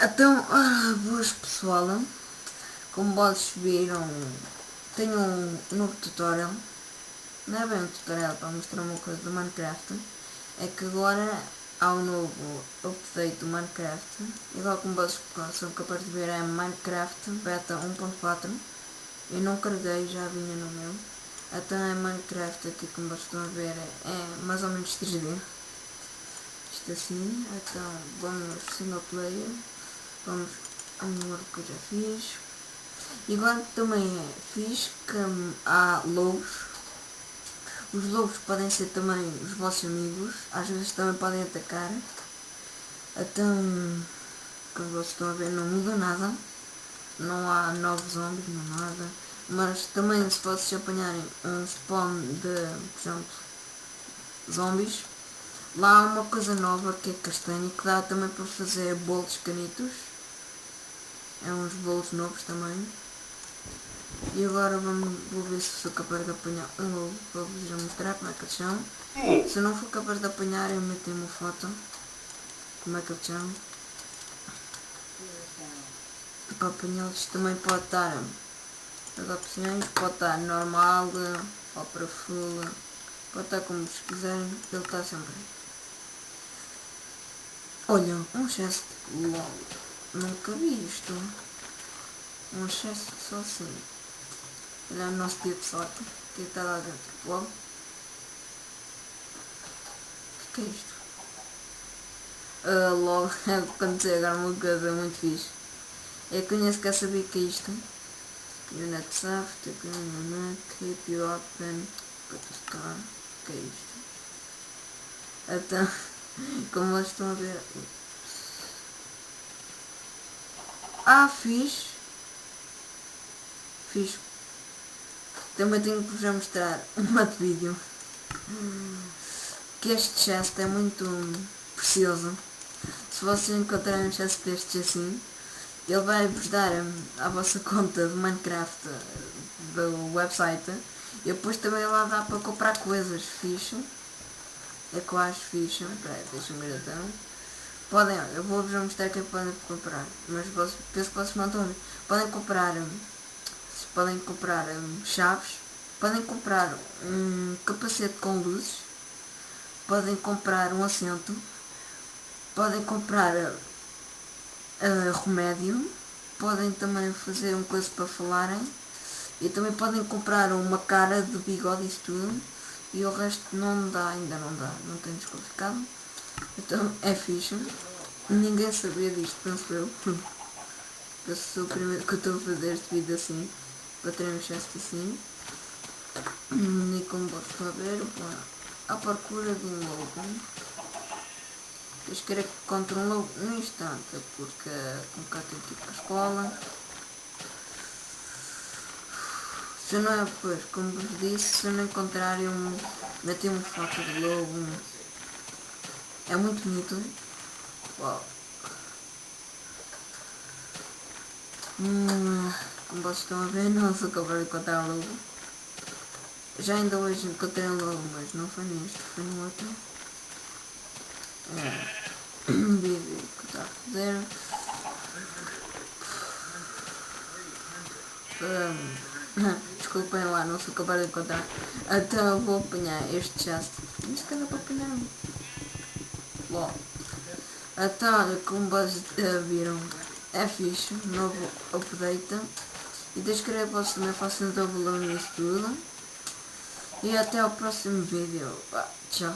Então, boas pessoal, como vocês viram, tenho um novo tutorial. Não é bem um tutorial para mostrar uma coisa do Minecraft. É que agora há um novo update do Minecraft. Igual como vocês são capazes de ver, é Minecraft Beta 1.4. Eu não carreguei, já vinha no meu. Então é Minecraft aqui, como vocês estão a ver, é mais ou menos 3D. Isto assim, então vamos single player. Vamos a um work que eu já fiz. E agora também é fixe que há lobos. Os lobos podem ser também os vossos amigos. Às vezes também podem atacar. Então, como vocês estão a ver, não muda nada. Não há novos zombies, não há nada. Mas também se vocês apanharem um spawn de, por exemplo, zombies, lá há uma coisa nova que é castanho, que dá também para fazer bolos canitos. É uns bolos novos também. E agora vou ver se sou capaz de apanhar um lobo para vos mostrar como é que eles são. Se não for capaz de apanhar, eu meto uma foto como é que eles são. Para apanhá-los também pode estar as opções, pode estar normal ou para full, pode estar como vocês quiserem, ele está sempre aí. Olha, um chest, LOL, nunca vi isto. Um chest só assim. Olha o nosso dia de sorte, que está lá dentro. LOL. O que é isto? LOL, aconteceu agora uma coisa muito fixe. Eu conheço que sabia que é isto. Unit Soft, Keep You Open, Protestar, que é isto? Então, como vocês estão a ver. Fixe. Fixe. Também tenho que vos mostrar um outro vídeo. Que este chest é muito precioso. Se vocês encontrarem um chest destes assim, ele vai vos dar a vossa conta de Minecraft do website. E depois também lá dá para comprar coisas fixe. É que eu acho fixe. Peraí, deixa-me ver então. Podem, eu vou-vos mostrar que podem comprar. Mas penso que vocês não estão a ver. Podem comprar chaves. Podem comprar um capacete com luzes. Podem comprar um assento. Podem comprar remédio. Podem também fazer uma coisa para falarem. E também podem comprar uma cara de bigode e isso tudo. E o resto não dá, ainda não dá. Não tem desqualificado. Então é fixe. Ninguém sabia disto, penso eu. Eu sou o primeiro que eu estou a fazer este vídeo assim. Para terem um chest assim. E como vocês estão a ver, à procura de um lobo. Eu quero que encontre um lobo no instante, porque como cá tenho que ir para a escola. Se não é depois, como vos disse, se não encontrarem meti uma foto de lobo. É muito bonito. Uau. Como vocês estão a ver, não sou capaz de encontrar um lobo. Já ainda hoje encontrei um lobo, mas não foi neste, foi no outro. Vídeo que está a fazer. Desculpem lá, não sou capaz de encontrar. Então eu vou apanhar este chest. Isto que dá para apanhar. Bom. Então, como vocês viram, é fixe, novo update. E deixe que vocês também façam o valor nisso tudo. E até o próximo vídeo. Tchau.